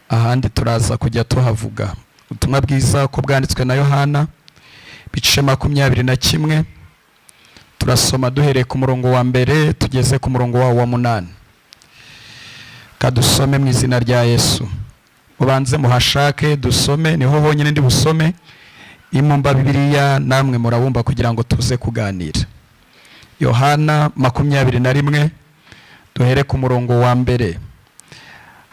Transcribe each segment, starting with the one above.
ahandi turaza kujya tuhavuga. Ubutumwa bwiza ko bwanditswe na Yohana bice 21, turasoma duhereye ku murongo wa mbere tugeze ku murongo wa 8. Kadusome mu izina rya Yesu. Ubanze muhashake dusome, niho honyine ndi busome. Imumba Bibiliya namwe murabumba kugira ngo tuze kuganira. Yohana 21 duhere ku murongo wa mbere.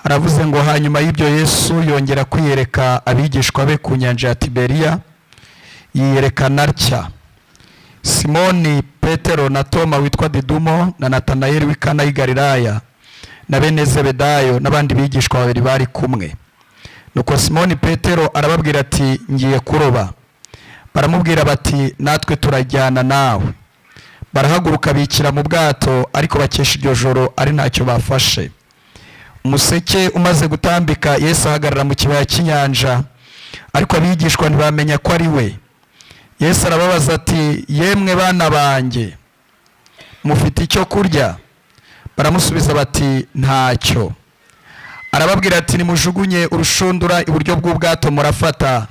Haravuze ngo hanyuma y'ibyo Yesu yongera kwiyereka abigishwa be ku nyanja ya Tiberiya, yiyerekana atya: Simoni Petero na Toma witwa Didumo na Natanayeli w'Ikana y'i Galilaya na bene Zebedayo n'abandi bigishwa babiri bari kumwe. Nuko Simoni Petero arababwira ati ngiye kuroba. Baramubwira bati natwe turajyana nawe. Barahaguruka bikira mu bwato, ariko bakesha iryo joro ari ntacyo bafashe. Umuseke umaze gutambika, Yesu ahagarara mu kibaya cy'inyanja, ariko abigishwa ntibamenya ko ari we. Yesu arababaza ati yemwe bana banjye, mufite icyo kurya? Baramusubiza bati ntacyo. Arababwira ati nimujugunye urushundura iburyo bw'ubwato murafata.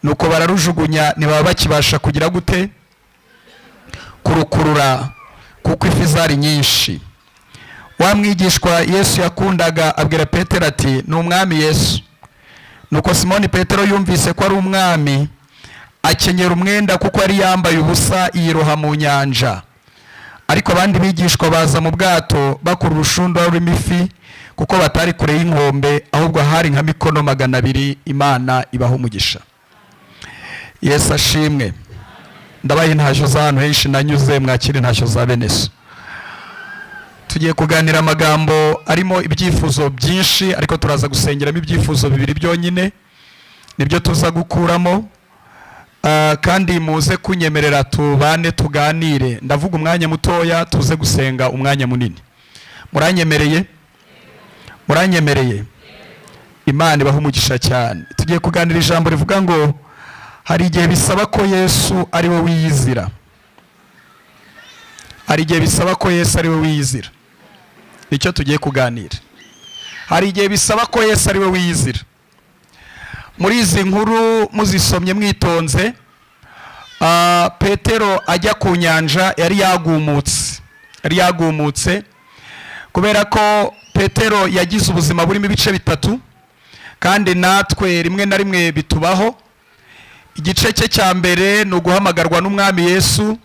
Nuko bararujugunya, ntibaba bakibasha kugira gute? Kurukurura, kuko ifi zari nyinshi. Wa mwigishwa Yesu yakundaga abwira Petero ati ni umwami Yesu. Nuko Simoni Petero yumvise ko ari umwami, akenyera umwenda kuko yari yambaye ubusa, yiroha mu nyanja. Ariko abandi bigishwa baza mu bwato bakura urushundura rurimo ifi, kuko batari kure y'inkombe, ahubwo hari nka mikono 200. Imana ibaho umugisha. Yesu ashimwe. Ndabaye intashyo z'ahantu henshi nanyuze, mwakire intashyo za bene so. Tugiye kuganira amagambo arimo ibyifuzo byinshi, ariko turaza gusengeramo ibyifuzo 2 byonyine nibyo tuza gukuramo. Kandi muze kunyemerera tubane tuganire. Ndavuga umwanya mutoya, tuze gusenga umwanya munini. Muranyemereye? Muranyemereye? Imana ibaho umugisha cyane. Tugiye kuganira ijambo rivuga ngo hari igihe bisaba ko Yesu ari we wiyizira. Hari igihe bisaba ko Yesu ari we wiyizira. Nicyo tugiye kuganira. Hari igihe bisaba ko Yesu ari we wiyizira. Muri izi nkuru muzisomye mwitonze, Petero ajya ku nyanja yari yagumutse kubera ko Petero yagize ubuzima burimo ibice 3, kandi natwe rimwe na rimwe bitubaho. Igice cye cya mbere ni uguhamagarwa n'umwami Yesu,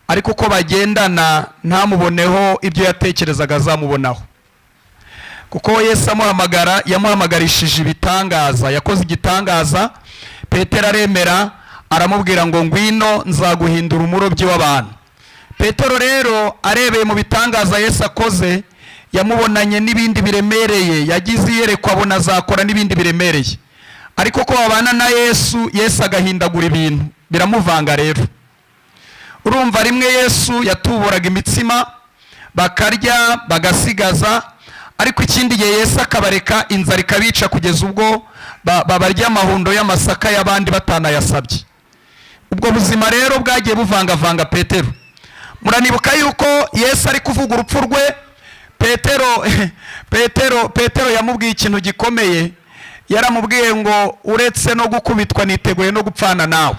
ariko uko bagendana ntamuboneho ibyo yatekerezaga azamubonaho. Kuko Yesu yamuhamagarishije ibitangaza. Yakoze igitangaza, Petero aremera, aramubwira ngo ngwino nzaguhindura umurobyi w'abantu. Petero rero arebeye mu bitangaza Yesu akoze, yamubonanye n'ibindi biremereye, yagize iyerekwa abona azakora n'ibindi biremereye. Ariko ko babana na Yesu, Yesu agahindagura ibintu, biramuvanga rero. Urumva rimwe Yesu yatuburaga imitsima bakarya bagasigaza, ariko ikindi gihe Yesu akabareka inzara ikabica kugeza ubwo babarya amahundo y'amasaka y'abandi batanayasabye. Ubwo buzima rero bwagiye buvangavanga Petero. Muranibuka yuko Yesu ari kuvuga urupfu rwe, Petero yamubwiye ikintu gikomeye. Yaramubwiye ngo uretse no gukubitwa niteguye no gupfana nawe.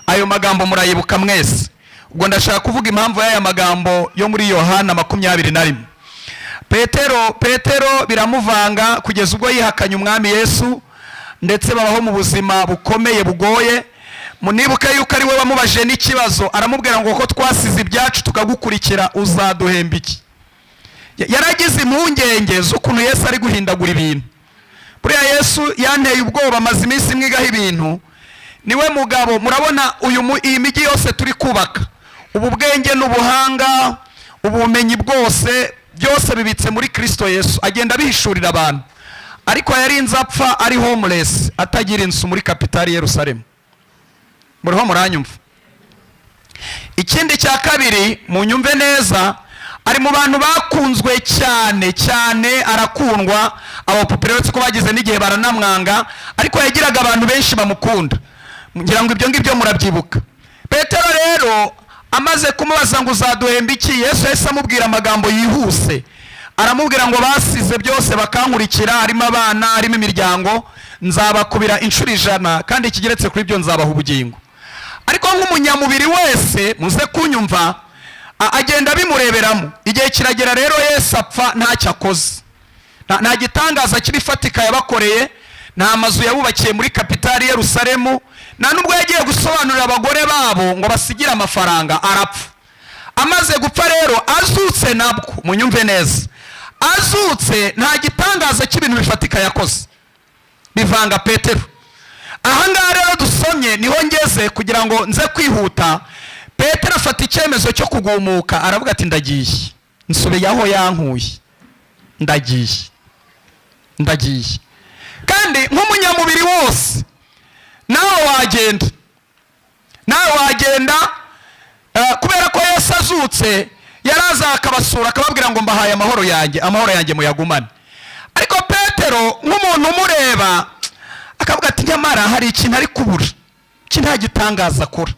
Ayo magambo murayibuka mwese. Ubwo ndashaka kuvuga impamvu y'aya magambo yo muri Yohana 21. Petero biramuvanga kugeza ubwo yihakanye umwami Yesu, ndetse babaho mu buzima bukomeye bugoye. Munibuke yuko ari we wamubaje n'ikibazo, aramubwira ngo ko twasize ibyacu tukagukurikira uzaduhemba iki? Yaragize impungenge z'ukuntu Yesu ari guhindagura ibintu. Buriya Yesu yanteye ubwoba, amaze iminsi mwigaho ibintu. Niwe mugabo, murabona iyi migi yose turi kubaka, ubu bwenge n'ubuhanga, ubumenyi bwose, byose bibitse muri Kristo Yesu. Agenda bihishurira abantu. Ariko yarinze apfa ari homeless, atagira inzu muri kapitali Yerusalemu. Muriho muranyumva? Ikindi cya kabiri, munyumve neza, ari mu bantu bakunzwe cyane, arakundwa. Abapopulari ko bagize n'igihe baranamwanga, ariko yagiraga abantu benshi bamukunda. Ngira ngo ibyo ngibyo murabyibuka. Petero rero amaze kumubaza ngo uzaduhemba iki, Yesu yahise amubwira amagambo yihuse. aramubwira ngo basize byose bakankurikira, harimo abana, harimo imiryango, nzabakubira inshuro 100 kandi ikigeretse kuri byo nzabaha ubugingo. Ariko nk'umunyamubiri wese muze kunyumva agenda bimureberamo. Igihe kiragera rero Yesu apfa ntacyo akoze, nta gitangaza kirifatika yabakoreye, nta mazu yabubakiye muri kapitali Yerusalemu, nta nubwo yagiye gusobanurira abagore babo ngo basigire amafaranga, arapfa. Amaze gupfa rero azutse, nabwo munyumve neza, azutse nta gitangaza cy'ibintu bifatika yakoze, bivanga Petero. Ahangaha rero dusomye niho ngeze kugira ngo nze kwihuta. Petero afata icyemezo cyo kugumuka, aravuga ati ndagiye, nsubiye aho yankuye, ndagiye. Kandi nk'umunyamubiri wose nawe wagenda, kubera ko Yesu azutse yaraza akabasura akababwira ngo mbahaye amahoro yanjye muyagumane. Ariko Petero nk'umuntu umureba akavuga ati nyamara hari ikintu ari kubura, iki nta gitangaza akora.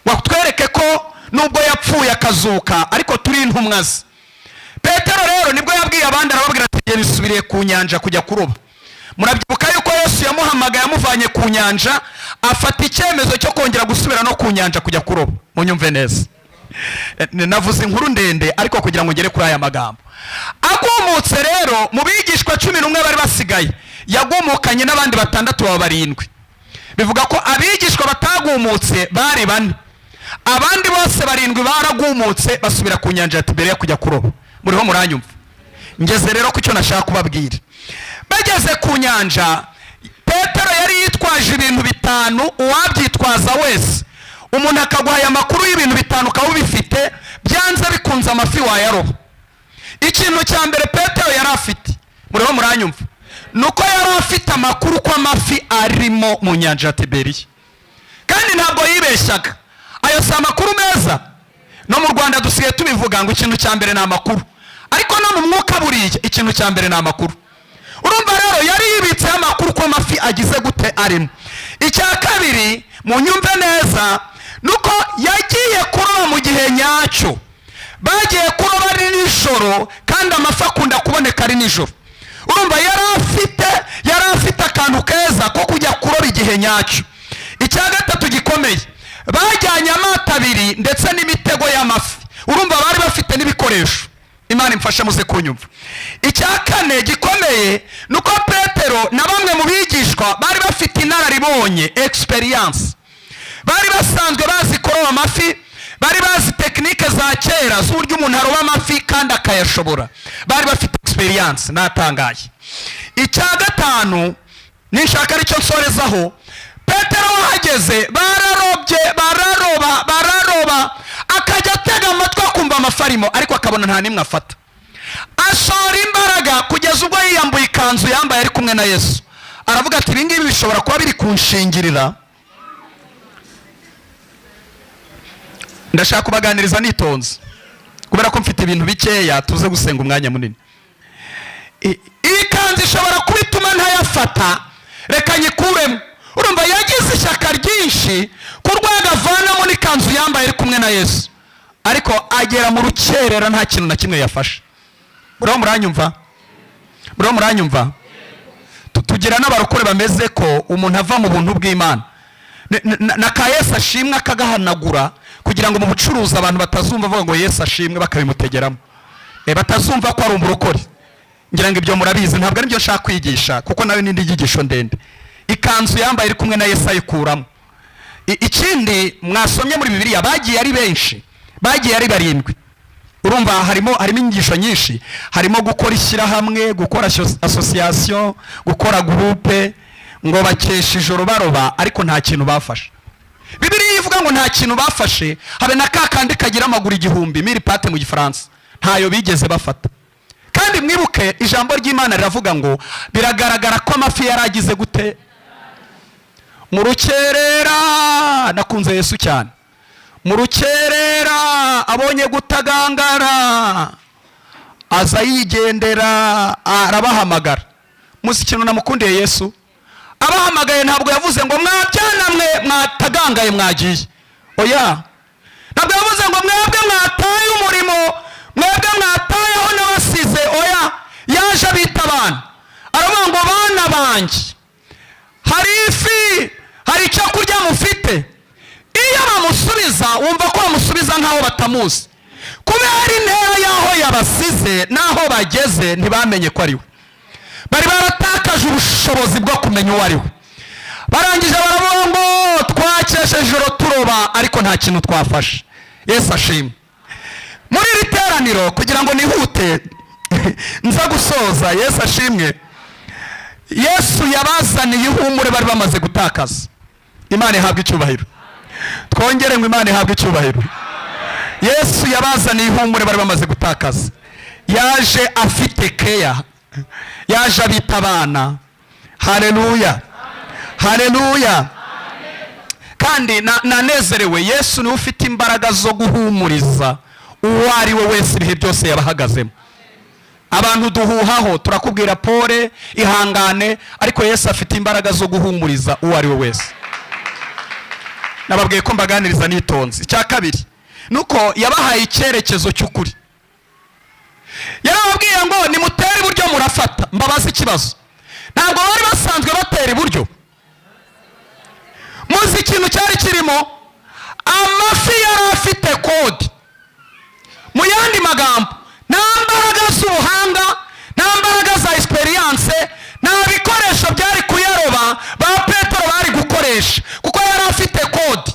Watwereke ko nubwo yapfuye akazuka ariko turi intumwa ze. Petero rero nibwo yabwiye abandi, arababwira ati ngiye nisubiriye ku nyanja kujya kuroba. Murabyibuka yuko Yesu yamuhamagaye amuvanye ku nyanja, afata icyemezo cyo kongera gusubira no ku nyanja kujya kuroba. Munyumve neza, navuze inkuru ndende ariko kugira ngo ngere kuri aya magambo. Agumutse rero mu bigishwa 11 bari basigaye, yagumukanye n'abandi 6 baba 7. Bivuga ko abigishwa batagumutse bari 4, abandi bose 7 baragumutse basubira ku nyanja ya Tiberiya kujya kuroba. Muriho muranyumva? Ngeze rero ku cyo nashaka kubabwira. Bageze ku nyanja, Petero yari yitwaje ibintu 5, uwabyitwaza wese. Umuntu akaguhaya amakuru y'ibintu 5 ukaba ubifite, byanze bikunze amafi wayaroba. Ikintu cya mbere Petero yari afite, muriho muranyumva, nuko yari afite amakuru ko amafi arimo mu nyanja ya Tiberiya. Kandi ntabwo yibeshyaga, ayo si amakuru meza. No mu Rwanda dusigaye tubivuga ngo ikintu cya mbere ni amakuru, ariko no mu mwuka buriye ikintu cya mbere ni amakuru. Urumva rero yari yibitse amakuru ko amafi agize gute arimo. Icya kabiri munyumve neza, nuko yagiye kuroba mu gihe nyacyo. Bagiye kuroba ari nijoro kandi amafi akunda kuboneka ari nijoro. Urumva yari afite akantu keza ko kujya kuroba igihe nyacyo. Icya gatatu gikomeye, bajyanye amato 2 ndetse n'imitego y'amafi. Urumva bari bafite n'ibikoresho. Imana imfashe muze kunyumva. Icya kane gikomeye nuko Petero na bamwe mu bigishwa bari bafite inararibonye, experience. Bari basanzwe bazi kuroba amafi, bari bazi tekinike za kera z'uburyo umuntu aroba amafi kandi akayashobora. Bari bafite experience natangaye. Icya gatanu nishaka aricyo nsorezaho, Petero wahageze bararoba akajya atega amatwi akumva amafarimo, ariko akabona nta nimwe afata. Ashora imbaraga kugeza ubwo yiyambuye ikanzu yambaye ari kumwe na Yesu. Aravuga ati ibi ngibi bishobora kuba biri kunshingirira. Ndashaka kubaganiriza nitonze kubera ko mfite ibintu bikeya tuze gusenga umwanya munini. Iyi kanzu ishobora kubituma ntayafata, reka nyikuremo. Urumva yagize ishyaka ryinshi kurwaga avanamo n'ikanzu yambaye ari kumwe na Yesu, ariko agera mu rukerera nta kintu na kimwe yafashe. Muriho muranyumva? Tugira n'abarokore bameze ko umuntu ava mu buntu bw'Imana na ka Yesu ashimwe akagahanagura kugira ngo mu bucuruzi abantu batazumva avuga ngo Yesu ashimwe bakabimutegeramo, batazumva ko ari umurokore. Ngira ngo ibyo murabizi, ntabwo ari byo nshaka kwigisha kuko nawe n'indi nyigisho ndende. Ikanzu yambaye ari kumwe na Yesu ayikuramo. Ikindi mwasomye muri Bibiliya, bagiye ari benshi, bagiye ari 7. Urumva harimo inyigisho nyinshi, harimo gukora ishyirahamwe, gukora association, gukora groupe, ngo bakesha ijoro baroba, ariko nta kintu bafashe. Bibiliya ivuga ngo nta kintu bafashe, habe na kakandi kagira amaguru 1000, 1000 pate mu Gifaransa, ntayo bigeze bafata. Kandi mwibuke ijambo ry'Imana riravuga ngo biragaragara ko amafi yaragize gute mu rukerera. Nakunze Yesu cyane. Mu rukerera abonye gutagangara aza yigendera, arabahamagara. Muzi ikintu namukundiye Yesu, abahamagaye ntabwo yavuze ngo mwabyana mwe mwatagangaye mwagiye, oya. Ntabwo yavuze ngo mwebwe mwataye umurimo mwebwe mwatayeho n'abasize oya yaje abita abana aravuga ngo bana banjye hari ifi hari icyo kurya mufite. iyo bamusubiza wumva ko bamusubiza nk'aho batamuzi kubera intera y'aho yabasize n'aho bageze ntibamenye ko ari we. bari baratakaje ubushobozi bwo kumenya uwo ari we. barangije baravuga ngo twakesheje ijoro turoba ariko nta kintu twafashe. Yesu ashimwe. muri iri teraniro kugira ngo nihute nza gusoza, Yesu ashimwe, Yesu yabazaniye ihumure bari bamaze gutakaza. Imana ihabwa icyubahiro. twongere ngo Imana ihabwe icyubahiro. Yesu yabazaniye ihumure bari bamaze gutakaza. yaje afite keya, yaje abita abana. Haleluya, haleluya. kandi nanezerewe, Yesu niwe ufite imbaraga zo guhumuriza uwo ari we wese ibihe byose yabahagazemo. abantu duhuhaho turakubwira pole ihangane, ariko Yesu afite imbaraga zo guhumuriza uwo ari we wese. nababwiye ko mbaganiriza nitonze. icya kabiri nuko yabahaye icyerekezo cy'ukuri. yarababwiye ngo nimutere iburyo murafata. mbabaza ikibazo, ntabwo bari basanzwe batera iburyo? muzi ikintu cyari kirimo? amafi yari afite kode. mu yandi magambo, nta mbaraga z'ubuhanga, nta mbaraga za experience, nta bikoresho byari kuyaroba ba Petero bari gukoresha, kuko yari afite kode.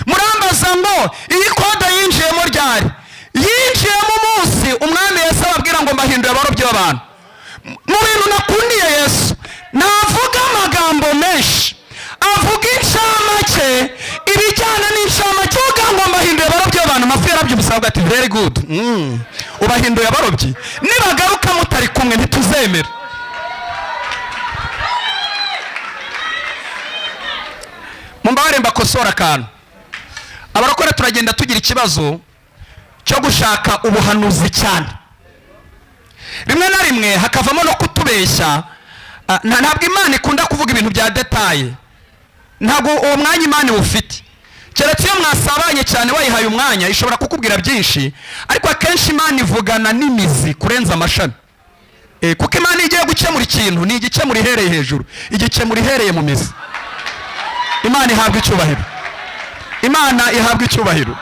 murambaza ngo iyi kode yinjiyemo ryari? yinjiyemo umunsi umwami Yesu ababwira ngo mbahindure abarobyi b'abantu. mu bintu nakundiye Yesu, navuga amagambo menshi, avuga inshamake, ibijyana n'inshamake, uvuga ngo mbahindure abarobyi b'abantu. amafi yarabyumvise avuga ati very good, ubahinduye abarobyi, nibagaruka mutari kumwe ntituzemera. mumbabarire mbakosora akantu. abarokore turagenda tugira ikibazo cyo gushaka ubuhanuzi cyane, rimwe na rimwe hakavamo no kutubeshya. ntabwo Imana ikunda kuvuga ibintu bya detaye, ntabwo uwo mwanya Imana iwufite. keretse iyo mwasabanye cyane wayihaye umwanya ishobora kukubwira byinshi, ariko akenshi Imana ivugana n'imizi kurenza amashami. kuko Imana igiye gukemura ikintu ni igikemura ihereye hejuru, igikemura ihereye mu mizi. Imana ihabwa icyubahiro. Imana ihabwa icyubahiro.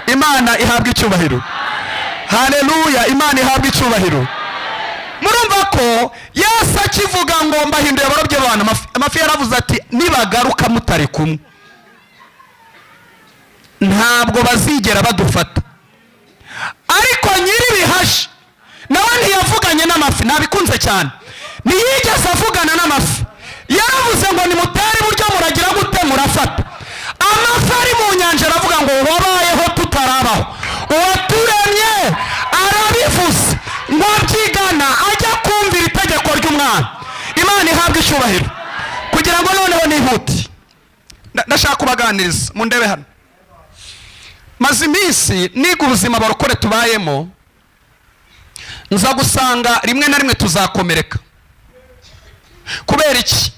Imana ihabwa icyubahiro. Haleluya. Imana ihabwa icyubahiro. murumva ko Yesu akivuga ngo mbahinduye abarobyi b'abantu, amafi yaravuze ati nibagaruka mutari kumwe ntabwo bazigera badufata. ariko nyir'ibihashi nawe ntiyavuganye n'amafi, nabikunze cyane, ntiyigeze avugana n'amafi. yaravuze ngo nimutere iburyo muragira gute murafata. amafi ari mu nyanja aravuga ngo wabayeho tutarabaho, uwaturemye arabivuze ngo abyigana ajya kumvira itegeko ry'umwana. Imana ihabwa icyubahiro. kugira ngo noneho nihute ndashaka kubaganiriza mu ndebe hano. maze iminsi niga ubuzima barokore tubayemo, nza gusanga rimwe na rimwe tuzakomereka. kubera iki?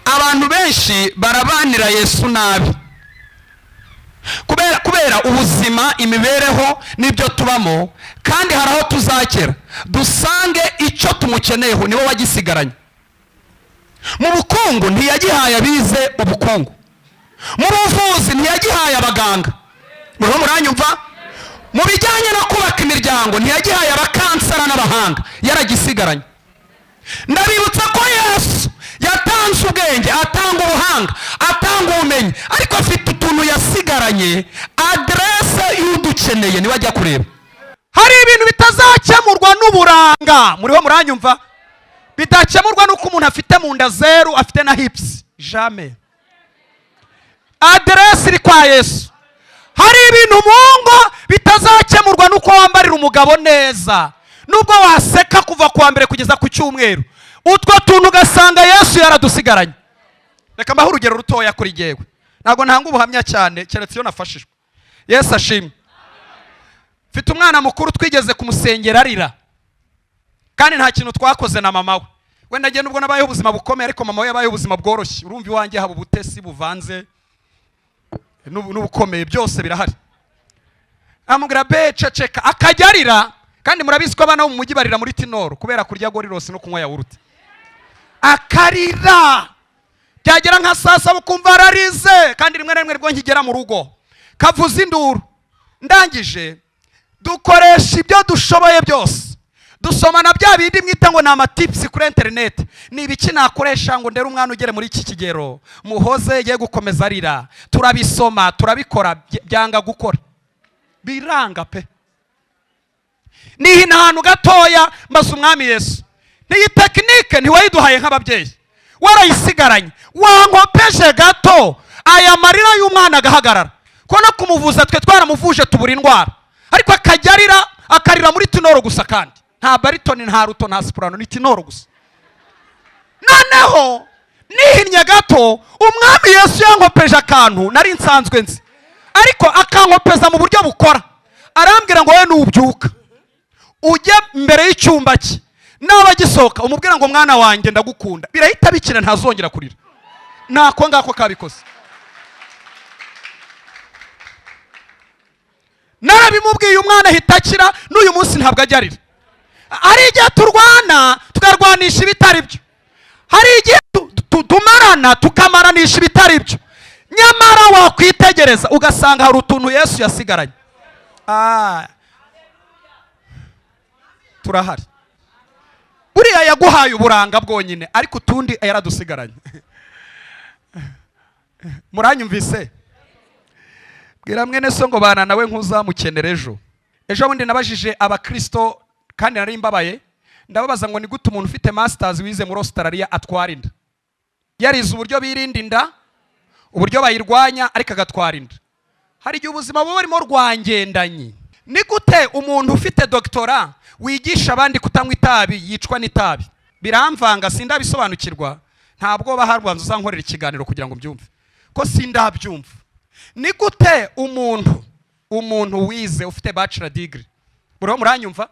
abantu benshi barabanira Yesu nabi kubera ubuzima, imibereho n'ibyo tubamo, kandi hari aho tuzakera dusange icyo tumukeneyeho niwe wagisigaranye. mu bukungu ntiyagihaye abize ubukungu, mu buvuzi ntiyagihaye abaganga, muriho muranyumva? mu bijyanye no kubaka imiryango ntiyagihaye abakansara n'abahanga, yaragisigaranye. ndabibutsa ko Yesu yatanze ubwenge, atanga ubuhanga, atanga ubumenyi, ariko afite utuntu yasigaranye. aderese y'udukeneye niwe ajya kureba. hari ibintu bitazakemurwa n'uburanga, muriho muranyumva? bitakemurwa n'uko umuntu afite mu nda zeru, afite na hips, jamais. aderese iri kwa Yesu. hari ibintu mu ngo bitazakemurwa n'uko wambarira umugabo neza, nubwo waseka kuva kuwa mbere kugeza ku cyumweru, utwo tuntu ugasanga Yesu yaradusigaranye. reka mbaho urugero rutoya kuri jyewe, ntabwo ntanga ubuhamya cyane keretse iyo nafashijwe. Yesu ashimwe. mfite umwana mukuru twigeze kumusengera arira, kandi nta kintu twakoze na mama we. wenda ngiye nubwo nabayeho ubuzima bukomeye, ariko mama we yabayeho ubuzima bworoshye. urumva iwanjye haba ubutesi buvanze n'ubukomeye, byose birahari. amubwira be ceceka, akajya arira. Kandi murabizi ko abana bo mu mujyi barira muri Tinoro kubera kurya gorirosi no kunywa yawurute. Akarira byagera nka saa saba ukumva ararize, kandi rimwe na rimwe rwo nkigera mu rugo kavuza induru. Ndangije dukoresha ibyo dushoboye byose, dusomana bya bindi mwita ngo ni amatips kuri internet. Ni ibiki nakoresha ngo ndere umwana ugere muri iki kigero muhoze ye gukomeza arira. Turabisoma turabikora, byanga gukora, biranga pe. Nihi nahantu gatoya mbaza umwami Yesu, niyi tekinike ntiwayiduhaye nk'ababyeyi, warayisigaranye, wankopeje gato aya marira y'umwana agahagarara. Ko no kumuvuza twe twaramuvuje tubura indwara, ariko akajya arira, akarira muri Tinoro gusa, kandi nta baritoni nta ruto nta soprano, ni Tinoro gusa. Noneho nihinnye gato, umwami Yesu yankopeje akantu nari nsanzwe nzi, ariko akankopeza mu buryo bukora. Arambwira ngo wowe nubyuka ujye mbere y'icyumba cye, naba gisohoka umubwira ngo mwana wanjye ndagukunda, birahita bikira, ntazongera kurira. Nako ngako kabikoze. Narabimubwiye umwana ahita akira, n'uyu munsi ntabwo ajya arira. Hari igihe turwana tukarwanisha ibitari byo, hari igihe tumarana tukamaranisha ibitari byo, nyamara wakwitegereza ugasanga hari utuntu Yesu yasigaranye. Turahari. Buriya yaguhaye uburanga bwonyine, ariko utundi yaradusigaranye. Muranyumvise? Bwira mwene so ngo bana nawe nkuzamukenera ejo. Ejo bundi nabajije abakristo kandi nari mbabaye, ndababaza ngo ni gute umuntu ufite masters wize muri Australia atwara inda. Yarize uburyo birinda inda, uburyo bayirwanya, ariko agatwara inda. Hari igihe ubuzima buba burimo rwangendanye. Ni gute umuntu ufite doctora wigisha abandi kutanywa itabi yicwa n'itabi? Biramvanga, sindabisobanukirwa. Ntabwo baharwanza uzankorera ikiganiro kugira ngo mbyumve ko sindabyumva. Ni gute umuntu wize ufite bachelor degree, buriho muranyumva,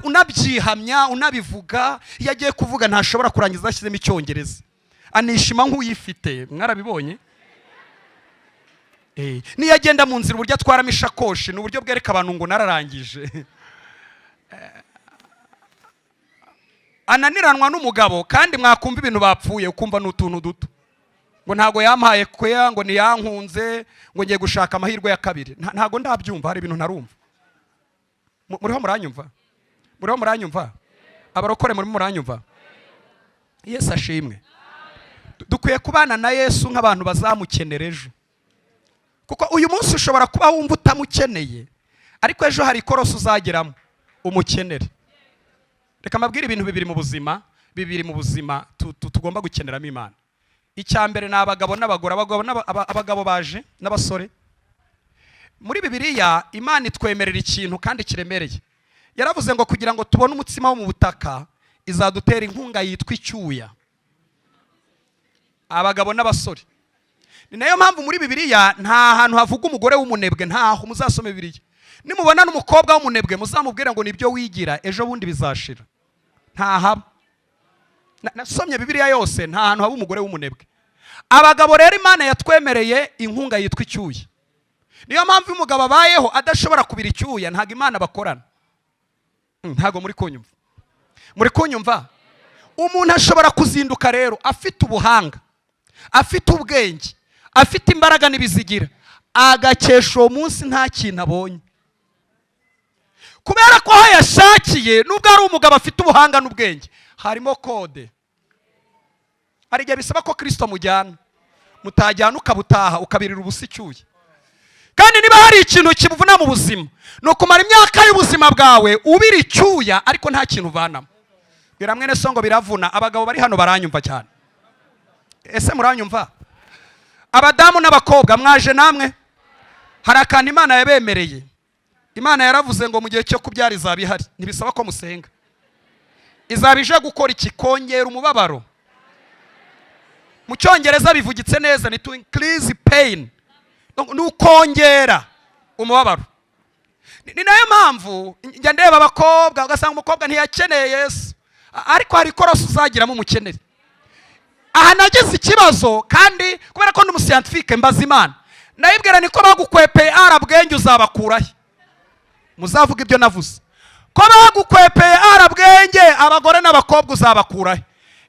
unabyihamya unabivuga, yagiye kuvuga ntashobora kurangiza ashyizemo icyongereza, anishima nk'uyifite. Mwarabibonye? Niyo agenda mu nzira uburyo atwaramo ishakoshi, n'uburyo bwereka abantu ngo nararangije. Ananiranwa n'umugabo, kandi mwakumva ibintu bapfuye ukumva n'utuntu duto, ngo ntago yampaye kweya, ngo niyankunze, ngo ngiye gushaka amahirwe ya kabiri. Ntago ndabyumva, hari ibintu ntarumva. Muriho muranyumva? Muriho muranyumva? Abarokore muri muranyumva? Yesu ashimwe. Dukwiye kubana na Yesu nk'abantu bazamukenera ejo, kuko uyu munsi ushobora kuba wumva utamukeneye, ariko ejo hari ikorosi uzageramo umukenere. Reka mabwire ibintu bibiri mu buzima tugomba gukeneramo Imana. Icya mbere ni abagabo n'abagore. Abagabo baje n'abasore. Muri Bibiliya Imana itwemerera ikintu kandi kiremereye. Yaravuze ngo kugira ngo tubone umutsima wo mu butaka izadutera inkunga yitwa icyuya. Abagabo n'abasore. Ni nayo mpamvu muri Bibiliya nta hantu havuga umugore w'umunebwe, ntaho muzasome Bibiliya. Nimubona n'umukobwa w'umunebwe muzamubwira ngo nibyo wigira, ejo bundi bizashira. Ntahaba. Nasomye Bibiliya yose, nta hantu haba umugore w'umunebwe. Abagabo rero Imana yatwemereye inkunga yitwa icyuya. Niyo mpamvu umugabo abayeho adashobora kubira icyuya, ntago Imana bakorana. Ntago muri kunyumva. Muri kunyumva? Umuntu ashobora kuzinduka rero afite ubuhanga, afite ubwenge, afite imbaraga n'ibizigira, agakesha uwo munsi nta kintu abonye, kubera ko aho yashakiye nubwo ari umugabo afite ubuhanga n'ubwenge harimo kode. Hari igihe bisaba ko Kristo mujyana, mutajyana ukabutaha ukabirira ubusa icyuye. Kandi niba hari ikintu kibuvuna mu buzima, ni ukumara imyaka y'ubuzima bwawe ubira icyuya ariko nta kintu uvanamo. Biramwene songo biravuna. Abagabo bari hano baranyumva cyane. Ese muranyumva? Abadamu n'abakobwa mwaje namwe, hari akantu Imana yabemereye. Imana yaravuze ngo mu gihe cyo kubyara izaba ihari, ntibisaba ko musenga. Izaba ije gukora iki? Kongera umubabaro. Mu Cyongereza bivugitse neza ni to increase pain. Nukongera umubabaro. Ni nayo mpamvu njya ndeba abakobwa ugasanga umukobwa ntiyakeneye Yesu, ariko hari ikorosi uzagiramo umukenere. Aha nagize ikibazo, kandi kubera ko ndi umuscientifique mbaza Imana, nayibwira niko bagukwepeye arabwenge uzabakurahe. Muzavuga ibyo navuze. Ko bagukwepeye arabwenge abagore n'abakobwa uzabakurahe.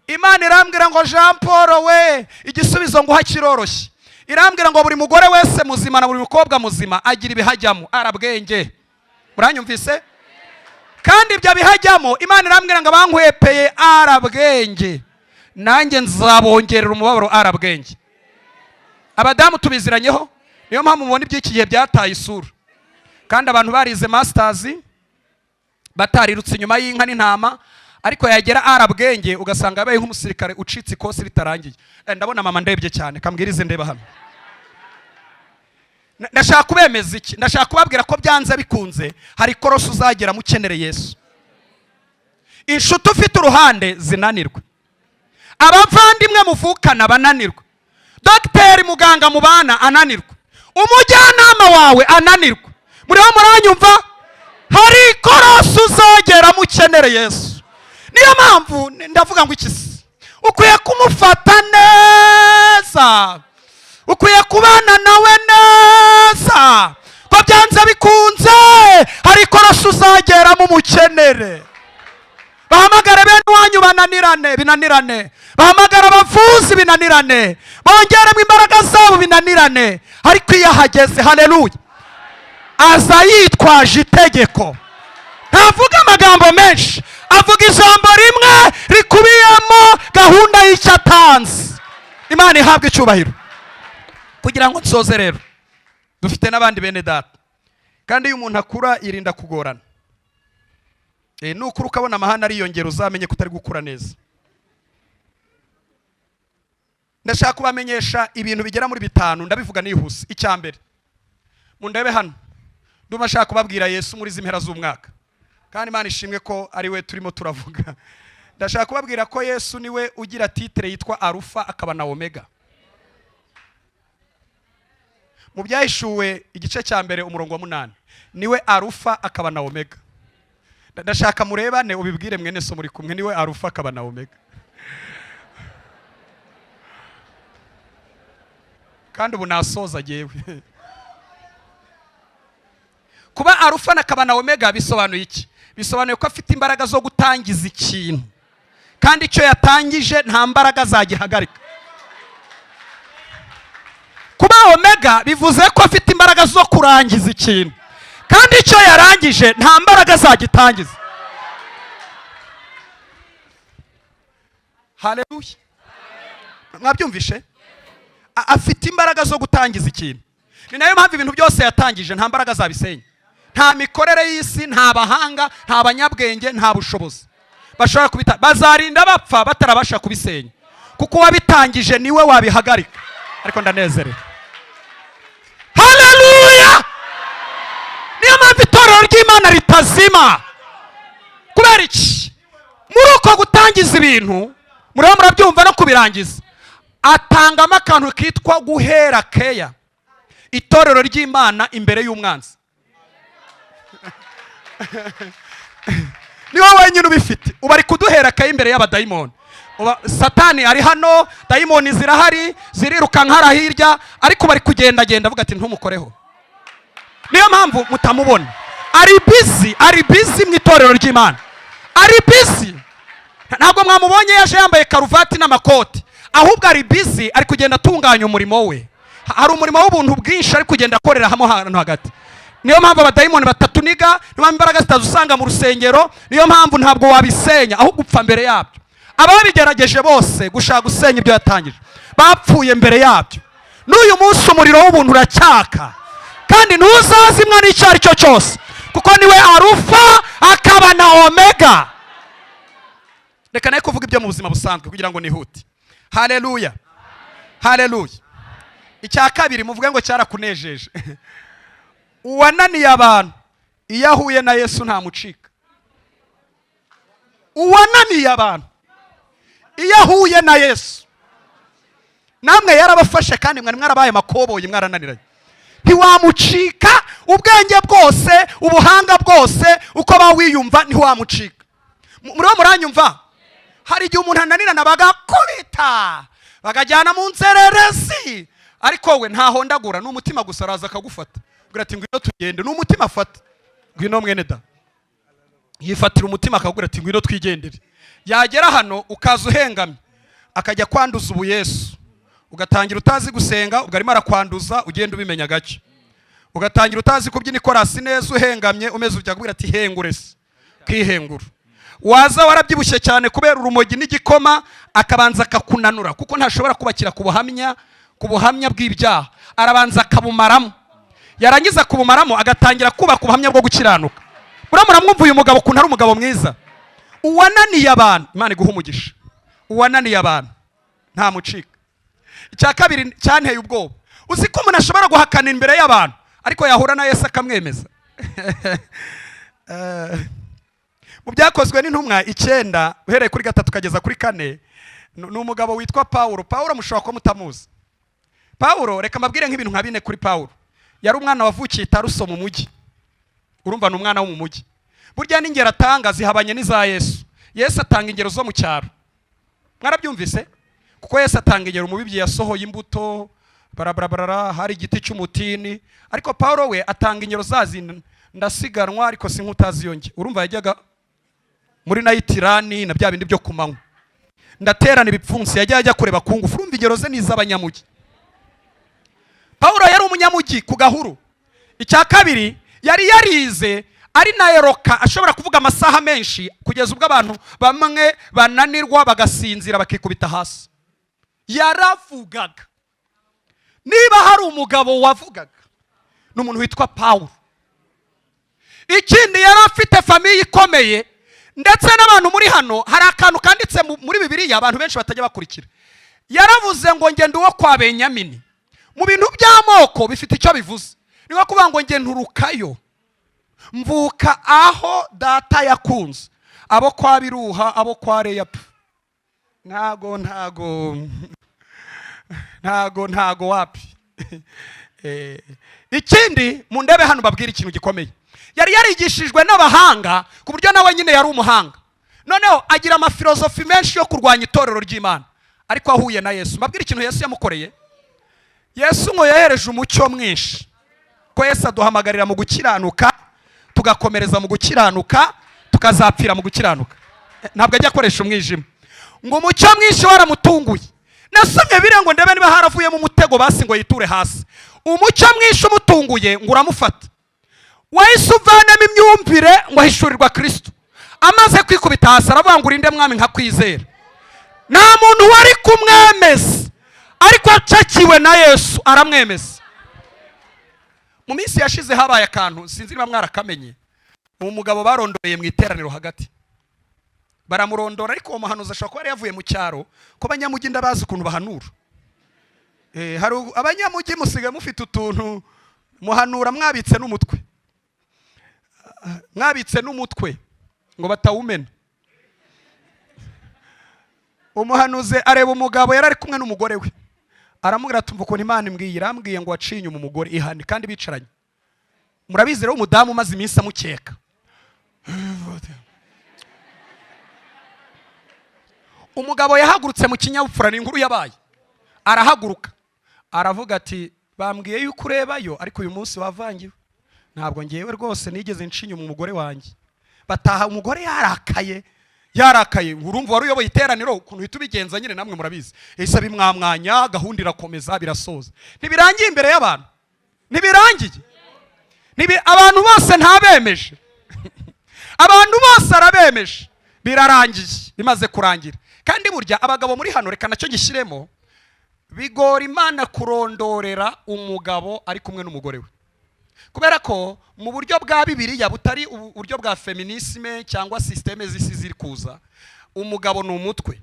Imana irambwira ngo Jean Paul we igisubizo ngo hakiroroshye. Irambwira ngo buri mugore wese muzima na buri mukobwa muzima agira ibihajyamo arabwenge. Muranyumvise? Kandi ibyo bihajyamo Imana irambwira ngo abankwepeye arabwenge nanjye nzabongerera umubabaro arabwenge. Abadamu tubiziranyeho, niyo mpamvu mubona iby'iki gihe byataye isura. Kandi abantu barize masters batarirutse inyuma y'inka n'intama, ariko yagera arabwenge ugasanga yabaye nk'umusirikare ucitse ikosi ritarangiye. Ndabona mama ndebye cyane, kambwirize ndeba hano. Ndashaka kubemeza iki? Ndashaka kubabwira ko byanze bikunze hari korosi uzagera mukenere Yesu. Inshuti ufite uruhande zinanirwe, abavandimwe muvukana bananirwe, dogiteri muganga mubana ananirwe, umujyanama wawe ananirwe. Muriho muranyumva? Hari korosi uzagera mukenere Yesu. Niyo mpamvu ndavuga ngo ikisi ukwiye kumufata neza, ukwiye kubana nawe neza, ko byanze bikunze hari korosi uzagera mu mukenere. Bahamagara bene wanyu binanirane, bahamagara abavuzi binanirane, bongeremo imbaraga zabo binanirane, ariko iyo ahageze, haleluya, aza yitwaje itegeko. Ntavuga amagambo menshi, avuga ijambo rimwe rikubiyemo gahunda y'icyo atanze. Imana ihabwe icyubahiro. Kugira ngo nsoze rero, dufite n'abandi bene data, kandi iyo umuntu akura irinda kugorana. Nukuri ukabona amahane ariyongera uzamenye kutari gukura neza. Ndashaka kubamenyesha ibintu bigera muri 5, ndabivuga nihuse. Icyambere, mundebe hano, ndumashaka kubabwira Yesu muri zimpera z'umwaka, kandi Imana ishimwe ko ari we turimo turavuga. Ndashaka kubabwira ko Yesu niwe ugira titre yitwa Alpha akaba na Omega. Mu byahishuwe igice cya mbere umurongo wa 8, niwe Alpha akaba na Omega. Ndashaka murebane ubibwire mwene so muri kumwe, niwe Alpha akaba na Omega. Kandi ubu nasoza jewe. Kuba Alpha akaba na Omega bisobanuye iki? Bisobanuye ko afite imbaraga zo gutangiza ikintu, kandi icyo yatangije nta mbaraga zagihagarika. Kuba Omega bivuze ko afite imbaraga zo kurangiza ikintu, kandi icyo yarangije nta mbaraga zagitangiza. Haleluya. Mwabyumvishe? Afite imbaraga zo gutangiza ikintu. Ni nayo mpamvu ibintu byose yatangije nta mbaraga zabisenya. Nta mikorere y'isi, nta bahanga, nta banyabwenge, nta bushobozi bashobora kubita. Bazarinda bapfa batarabasha kubisenya, kuko wabitangije niwe wabihagarika. Ariko ndanezerewe. Haleluya. Niyo mpamvu itorero ry'Imana ritazima. Kubera iki? Muri uko gutangiza ibintu, muriho murabyumva no kubirangiza, atangamo akantu kitwa guhera keya itorero ry'Imana imbere y'umwanzi. Ni wowe wenyine ubifite. Uba ari kuduhera keya imbere y'abadayimoni. Satani ari hano, dayimoni zirahari, ziriruka nkara hirya, ariko bari kugenda avuga ati ntumukoreho. Niyo mpamvu mutamubona. Ari busy mu itorero ry'Imana. Ari busy. Ntabwo mwamubonye yaje yambaye karuvati n'amakoti, ahubwo ari busy, ari kugenda atunganya umurimo we. Hari umurimo w'ubuntu bwinshi ari kugenda akorera hamwe hano hagati. Niyo mpamvu abadayimoni batatuniga, niyo mpamvu imbaraga zitazusanga mu rusengero, niyo mpamvu ntabwo wabisenya ahubwo upfa mbere yabyo. Ababigerageje bose gushaka gusenya ibyo yatangije bapfuye mbere yabyo. N'uyu munsi umuriro w'ubuntu uracyaka, kandi ntuzazimwa n'icyo ari cyo cyose, kuko niwe Alpha akaba na Omega. Reka naye kuvuga ibyo mu buzima busanzwe kugira ngo nihute. Haleluya. Haleluya. Icya kabiri muvuge ngo cyarakunejeje. Uwananiye abantu iyo ahuye na Yesu ntamucika. Uwananiye abantu iyo ahuye na Yesu, namwe yarabafashe kandi mwari mwarabaye makoboyi mwarananiranye, ntiwamucika. Ubwenge bwose, ubuhanga bwose, uko bawiyumva ntiwamucika. Muriho muranyumva? Hari igihe umuntu ananirana bagakubita, bagajyana mu nzererezi, ariko we ntahondagura, ni umutima gusa, araza akagufata agira ati ngwino tugende, ni umutima afata. Ngwino mwene da, yifatira umutima akagura ati ngwino twigendere. Yagera hano ukaza uhengamye akajya kwanduza ubu Yesu, ugatangira utazi gusenga, ubwo arimo arakwanduza, ugenda ubimenya gake. Ugatangira utazi kubyina ikorasi neza, uhengamye umeze ujya kubwira ati hengure se, kwihengura. Waza warabyibushye cyane kubera urumogi n'igikoma, akabanza akakunanura kuko ntashobora kubakira ku buhamya bw'ibyaha, arabanza akabumaramo. Yarangiza kubumaramo agatangira kubaka ubuhamya bwo gukiranuka. Muramwumva uyu mugabo ukuntu ari umugabo mwiza, uwananiye abantu, Imana iguha umugisha. Uwananiye abantu nta mucika. Icya kabiri cyanteye ubwoba, uzi ko umuntu ashobora guhakana imbere y'abantu ariko yahura na Yesu akamwemeza. Mu byakozwe n'intumwa 9 uhereye kuri 3 kugeza kuri 4, ni umugabo witwa Paulo. Paulo mushobora ko mutamuzi. Paulo, reka mabwire nk'ibintu nka 4 kuri Paulo. Yari umwana wavukiye Taruso mu mujyi. Urumva ni umwana wo mu mujyi. Burya n'ingero atanga zihabanye n'iza Yesu. Yesu atanga ingero zo mu cyaro. Mwarabyumvise? Kuko Yesu atanga ingero umubibyi yasohoye imbuto, barabarabara, hari igiti cy'umutini. Ariko Paulo we atanga ingero zazi ndasiganwa ariko sinkutazi yonge. Urumva yajyaga muri Nayitirani na bya bindi byo kumanywa. Ndaterana ibipfunsi, yajya kureba kungufu. Urumva ingero ze n'iz'abanyamujyi. Paulo yari umunyamujyi ku Gahuru. Icya kabiri yari yarize ari na eroka, ashobora kuvuga amasaha menshi kugeza ubwo abantu bamwe bananirwa bagasinzira bakikubita hasi. Yaravugaga. Niba hari umugabo wavugaga n'umuntu witwa Paulo. Ikindi yari afite famiye ikomeye, ndetse n'abantu muri hano hari akantu kanditse muri Bibiliya abantu benshi batajya bakurikira. Yaravuze ngo ngende uwo kwa Benyamini. Mu bintu by'amoko bifite icyo bivuze. Niba kuvuga ngo nge nturukayo, mvuka aho data yakunze, abo kwa Biruha, abo kwa Leya. Ntago wapi. Ikindi mu ndebe hano babwira ikintu gikomeye. Yari yarigishijwe n'abahanga ku buryo nawe nyine yari umuhanga. Noneho agira amafilozofi menshi yo kurwanya itorero ry'Imana. Ariko ahuye na Yesu. Babwira ikintu Yesu yamukoreye. Yesu ngo yahereje umucyo mwinshi. Ko Yesu aduhamagarira mu gukiranuka, tugakomereza mu gukiranuka, tukazapfira mu gukiranuka. Ntabwo ajya akoresha umwijima. Ngo umucyo mwinshi waramutunguye. Nasomye birengo ndebe niba haravuye mu mutego basi ngo yiture hasi. Umucyo mwinshi umutunguye ngo uramufata. Wahise uvanamo imyumvire ngo ahishurirwa Kristo. Amaze kwikubita hasi aravuga ngo urinde mwami nkakwizera. Nta muntu wari kumwemeza, ariko acakiwe na Yesu aramwemeza. Mu minsi yashize habaye akantu sinzi niba mwarakamenye. Umugabo barondoye mu iteraniro hagati. Baramurondora ariko uwo muhanuzi ashobora kuba yavuye mu cyaro, ko abanyamujyi ndabazi ukuntu bahanura. Hari abanyamujyi musigaye mufite utuntu muhanura mwabitse n'umutwe. Mwabitse n'umutwe ngo batawumena. Umuhanuzi areba umugabo yari ari kumwe n'umugore we. Aramubwira tumva ukuntu Imana imbwiye, irambwiye ngo waciye inyuma umugore ihane kandi bicaranye. Murabizi rero umudamu umaze iminsi amukeka. Umugabo yahagurutse mu kinyabupfura, ni inkuru yabaye. Arahaguruka aravuga ati bambwiye yuko urebayo ariko uyu munsi wavangiwe. Ntabwo ngewe rwose nigeze nshinya umugore wanjye. Bataha umugore yarakaye. Urumva wari uyoboye iteraniro ukuntu uhita ubigenza nyine namwe murabizi. Ese bimwamwanya gahunda irakomeza birasoza. Ntibirangiye imbere y'abantu. Ntibirangiye. Abantu bose ntabemeje. Abantu bose arabemeje. Birarangiye. Bimaze kurangira. Kandi burya abagabo muri hano reka nacyo gishyiremo, bigora Imana kurondorera umugabo ari kumwe n'umugore we. Kubera ko mu buryo bwa Bibiliya butari uburyo bwa feminisme cyangwa systeme z'isi ziri kuza, umugabo ni umutwe.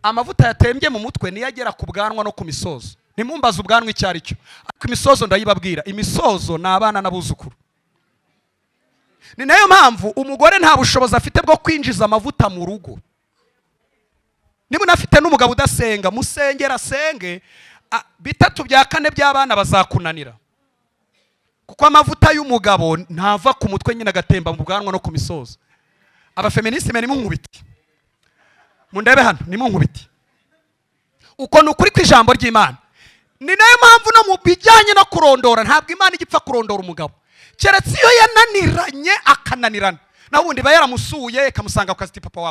Amavuta yatembye mu mutwe niyo agera ku bwanwa no ku misozo. Nimumbaza ubwanwa icyo ari cyo. Ariko imisozo ndayibabwira, imisozo ni abana n'abuzukuru. Ni nayo mpamvu umugore nta bushobozi afite bwo kwinjiza amavuta mu rugo. Niba unafite n'umugabo udasenga, musengera asenge, 3/4 by'abana bazakunanira. Kuko amavuta y'umugabo ntava ku mutwe nyine agatemba mu bwanwa no ku misozo. Abafeministi mwe nimunkubiti. Mundebe hano nimunkubiti. Uko nukuri kw'ijambo ry'Imana. ni nayo mpamvu no mu bijyanye no kurondora ntabwo Imana igipfa kurondora umugabo, keretse iyo yananiranye akananirana, naho ubundi iba yaramusuye ikamusanga ku kazi, papa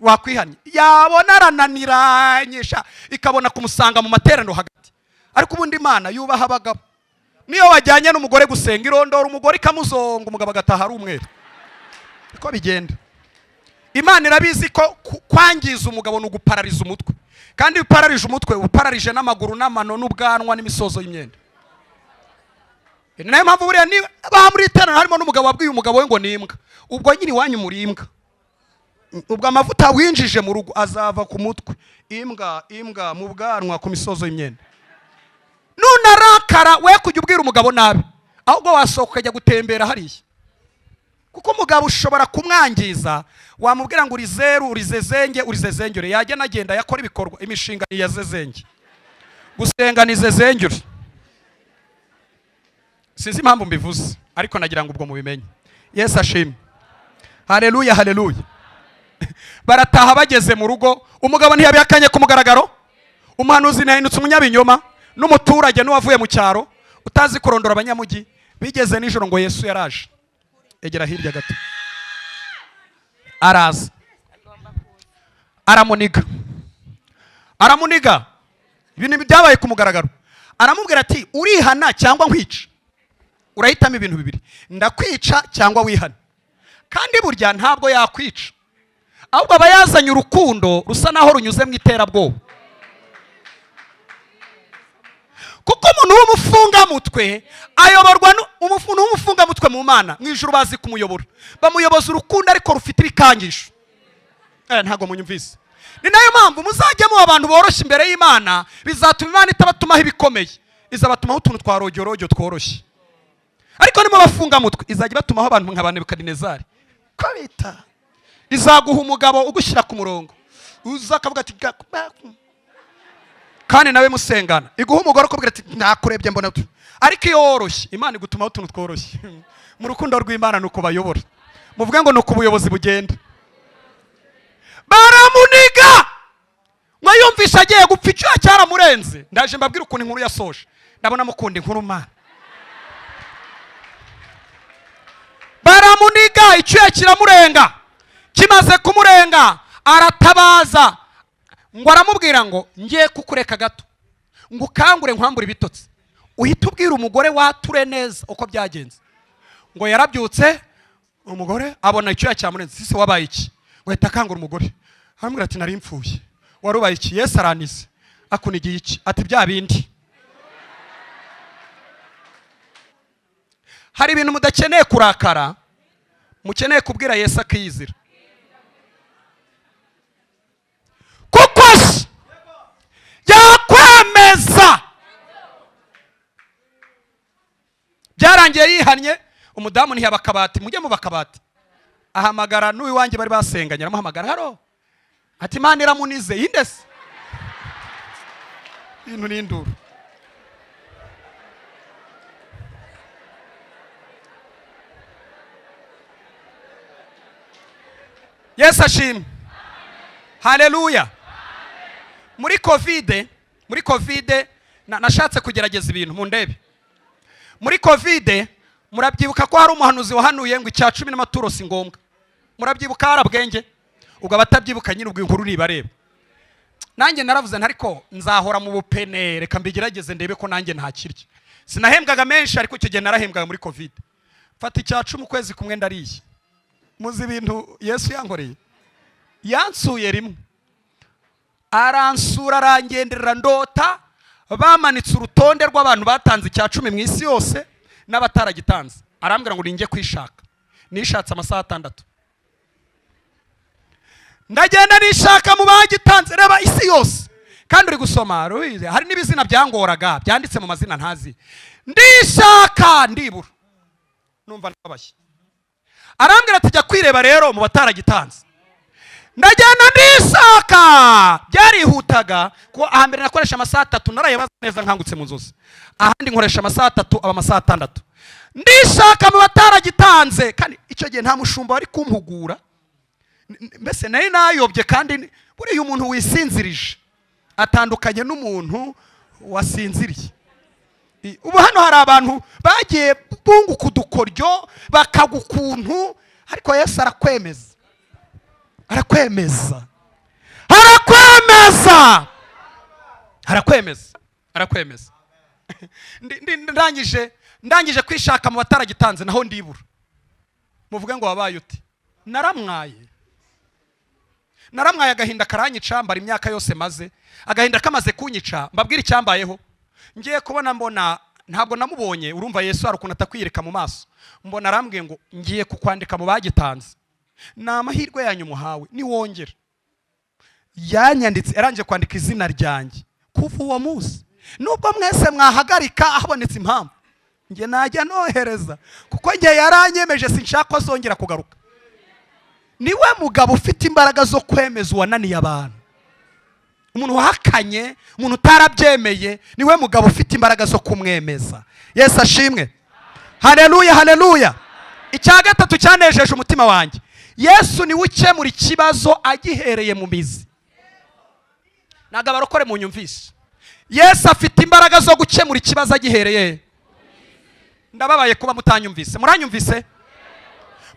wakwihanye, yabona arananiranyisha ikabona kumusanga mu materaniro hagati. Ariko ubundi Imana yubaha abagabo. Niyo wajyanye n'umugore gusenga irondora umugore ikamuzonga, umugabo agataha ari umweru. Niko bigenda. Imana irabizi ko kwangiza umugabo no guparariza umutwe, kandi upararije umutwe upararije n'amaguru n'amano n'ubwanwa n'imisozo y'imyenda. Ni nayo mpamvu buriya ni muri iterano harimo n'umugabo wabwiye umugabo we ngo nimbwa, ubwo nyine iwanyu muri imbwa, ubwo amavuta winjije mu rugo azava ku mutwe, imbwa mu bwanwa, ku misozo y'imyenda. Nunarakara we kujya ubwira umugabo nabi, ahubwo wasohoka ukajya gutembera hariya, kuko umugabo ushobora kumwangiza. Wamubwira ngo uri zeru, uri zezenge, uri zezengere, yajya nagenda yakora ibikorwa, imishinga ya zezenge, gusenga ni zezengere. Sinzi impamvu mbivuze, ariko nagira ngo ubwo mubimenye. Yesu ashimwe. Haleluya, haleluya. Barataha bageze mu rugo, umugabo ntiyabihakanye ku mugaragaro, umuhanuzi ntiyahindutse umunyabinyoma, n'umuturage n'uwavuye mu cyaro utazi kurondora abanyamugi. Bigeze nijoro ngo Yesu yaraje. Egera hirya gato. Araza, aramuniga, ibintu byabaye ku mugaragaro. Aramubwira ati urihana cyangwa nkwica? Urahitamo ibintu bibiri, ndakwica cyangwa wihana. Kandi burya ntabwo yakwica, ahubwo aba yazanye urukundo rusa naho runyuze mu iterabwoba. Kuko umuntu w'umufungamutwe ayoborwa umuntu w'umufungamutwe mu Mana mu ijuru bazi kumuyobora, bamuyoboza urukundo ariko rufite ibikangisho. Ntago munyumvise. Ni nayo mpamvu muzajyamo abantu boroshye imbere y'Imana, bizatuma Imana itabatumaho ibikomeye, izabatumaho utuntu twa rojyorojyo tworoshye. Ariko nimo bafungamutwe izajya batumaho abantu nka Nebukadinezari ko bita, izaguha umugabo ugushyira ku murongo, uzakavuga ati kandi nawe musengana, iguha umugore ukubwira ati nakurebye mbona tu. Ariko iyo woroshye Imana igutumaho utuntu tworoshye. Mu rukundo rw'Imana nuko bayobora, muvuge ngo nuko ubuyobozi bugenda. Baramuniga, mwayumvisha agiye gupfa, icyo cyaramurenze. Ndaje mbabwira ukuntu inkuru yasoje, ndabona mukunda inkuru Mana. Baramuniga, icyo kiramurenga, kimaze kumurenga aratabaza, ngo aramubwira ngo ngiye kukureka gato, ngo ukangure nkwambure ibitotsi, uhita ubwira umugore wature neza uko byagenze. Ngo yarabyutse umugore abona icyo cyamurenze, sise wabaye iki? Ngo ahita akangura umugore, aramubwira ati nari mpfuye. Warubaye iki? Yesu aranize. Akunigiye iki? Ati bya bindi. Hari ibintu mudakeneye kurakara, mukeneye kubwira Yesu akiyizira. Kuko yakwemeza. Byarangiye yihannye, umudamu ntiyaba akabati, mujye mu bakabati. Ahamagara n'uwiwanjye bari basenganye, aramuhamagara, haro, ati Imana iramunize. Indese ibintu n'induru. Yesu ashimwe. Haleluya. Muri covid nashatse kugerageza ibintu mu ndebe. Muri covid murabyibuka ko hari umuhanuzi wahanuye ngo icya 10 n'amaturo si ngombwa. Murabyibuka harabwenge? Ubwo abatabyibuka nyine ubwo inkuru nibareba. Nanjye naravuze ntariko nzahora mu bupene, reka mbigerageze ndebe ko nanjye ntakirye. Sinahembwaga menshi, ariko icyo gihe narahembwaga muri covid. Fata icya 10 kwezi kumwe ndariye. Muzi ibintu Yesu yankoreye? Yansuye rimwe, aransura arangenderera, ndota bamanitse urutonde rw'abantu batanze icya 10 mu isi yose n'abataragitanze. Arambwira ngo ninjye kwishaka. Nishatse amasaha 6. Ndagenda nishaka mu bagitanze, reba isi yose. Kandi uri gusoma ruhize, hari n'ibizina byangoraga byanditse mu mazina ntazi. Ndishaka ndibura, numva nabashye. Arambwira ati jya kwireba rero mu bataragitanze. Ndagenda ndishaka, byarihutaga ko ahambere nakoresha amasaha 3, narayebaza neza nkangutse mu nzozi. Ahandi nkoresha amasaha 3 aba amasaha 6. Ndishaka mu bataragitanze, kandi icyo gihe nta mushumba wari kumpugura. Mbese nari nayobye, kandi buri umuntu wisinzirije atandukanye n'umuntu wasinziriye. Ubu hano hari abantu bagiye bunguka udukoryo bakagukuntu, ariko Yesu arakwemeza, arakwemeza, arakwemeza, arakwemeza, arakwemeza. ndangije kwishaka mu bataragitanze naho ndibura. Muvuge ngo wabaye uti? Naramwaye agahinda karanyica, mbara imyaka yose maze agahinda kamaze kunyica. Mbabwira icyambayeho, ngiye kubona mbona ntabwo namubonye. Urumva Yesu hari ukuntu atakwiyereka mu maso. Mbona arambwiye ngo ngiye kukwandika mu bagitanze, ni amahirwe yanyu muhawe niwongera. Yanyanditse, arangije kwandika izina ryanjye. Kuva uwo munsi nubwo mwese mwahagarika habonetse impamvu, nge najya nohereza, kuko nge yaranyemeje sinshaka azongera kugaruka. Niwe mugabo ufite imbaraga zo kwemeza uwananiye abantu. Umuntu wahakanye, umuntu utarabyemeye, niwe mugabo ufite imbaraga zo kumwemeza. Yesu ashimwe. Haleluya, haleluya. Icya gatatu cyanejeje umutima wanjye, Yesu niwe ukemura ikibazo agihereye mu mizi. Ntabwo abarokore mu nyumvise. Yesu afite imbaraga zo gukemura ikibazo agihereye. Ndababaye kuba mutanyumvise. Muranyumvise?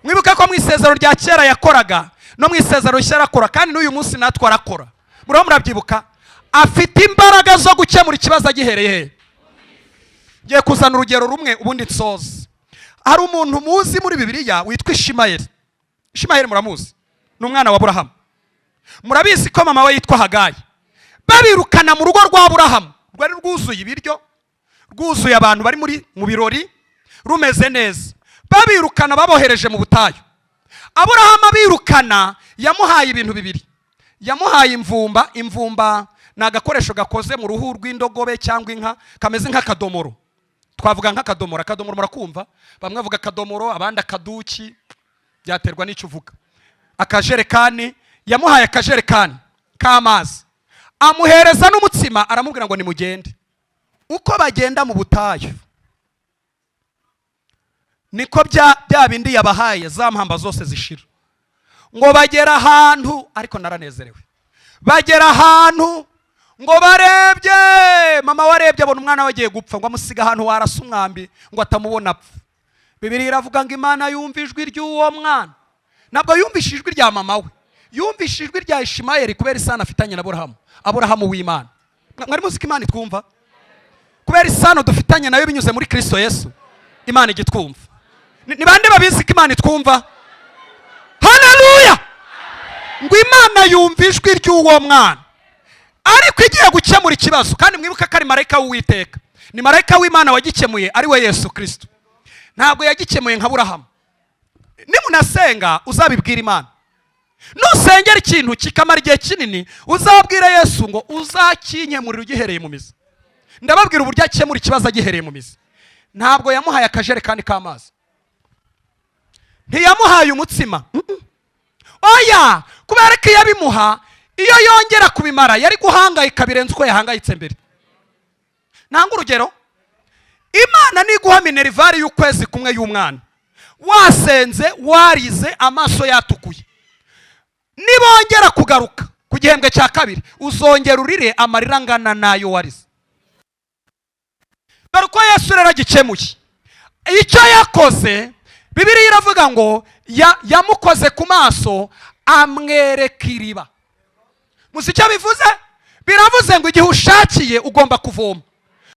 Mwibuke ko mu isezerano rya kera yakoraga, no mu isezerano rishya arakora, kandi n'uyu munsi natwe arakora. Murabyibuka? Afite imbaraga zo gukemura ikibazo agihereye. Ngiye kuzana urugero rumwe ubundi nsoze. Hari umuntu muzi muri Bibiliya witwa Ishimayeli. Ishimayeli muramuzi? Ni umwana wa Aburahamu. Murabizi ko mama we yitwa Hagayi. Babirukana mu rugo rwa Aburahamu, rwari rwuzuye ibiryo, rwuzuye abantu bari mu birori, rumeze neza. Babirukana babohereje mu butayu. Aburahamu abirukana yamuhaye ibintu bibiri. Yamuhaye imvumba. Imvumba ni agakoresho gakoze mu ruhu rw'indogobe cyangwa inka, kameze nk'akadomoro. Twavuga nk'akadomoro. Akadomoro murakumva? Bamwe bavuga akadomoro, abandi akaduki, byaterwa n'icyo uvuga. Akajerekani, yamuhaye akajerekani k'amazi, amuhereza n'umutsima, aramubwira ngo nimugende. Uko bagenda mu butayu, niko bya bindi yabahaye za mpamba zose zishira. Ngo bagera ahantu, ariko naranezerewe. Bagera ahantu ngo barebye, mama warebye abona umwana wagiye gupfa, ngo amusiga ahantu warasa umwambi ngo atamubona apfa. Bibiliya iravuga ngo Imana yumva ijwi ry'uwo mwana. Ntabwo yumvise ijwi rya mama we, yumvise ijwi rya Ishimayeli kubera isano afitanye na Aburahamu. Aburahamu w'Imana. Mwari muzi ko Imana itwumva? Kubera isano dufitanye nayo binyuze muri Kristo Yesu, Imana igitwumva. Ni bande babizi ko Imana itwumva? Haleluya! Ngo Imana yumva ijwi ry'uwo mwana, ariko igiye gukemura ikibazo. Kandi mwibuka ko ari marayika w'Uwiteka, ni marayika w'Imana wagikemuye, ari we Yesu Kristo. Ntabwo yagikemuye nka Aburahamu. Nimunasenga uzabibwira Imana. Nusengera ikintu kikamara igihe kinini, uzabwira Yesu ngo uzakinkemurira ugihereye mu mizi. Ndababwira uburyo akemura ikibazo agihereye mu mizi. Ntabwo yamuhaye akajerekani k'amazi, ntiyamuhaye umutsima. Oya, kubera ko yabimuha, iyo yongera kubimara yari guhangayika birenze uko yahangayitse mbere. Nanga urugero, Imana niguha minervari y'ukwezi kumwe y'umwana, wasenze warize amaso yatukuye, nibongera kugaruka ku gihembwe cya kabiri uzongera urire amarira angana nayo warize. Dore ko Yesu rero agikemuye. Icyo yakoze, Bibiliya iravuga ngo yamukoze ku maso amwereka iriba. Muzi icyo bivuze? Biravuze ngo igihe ushakiye ugomba kuvoma.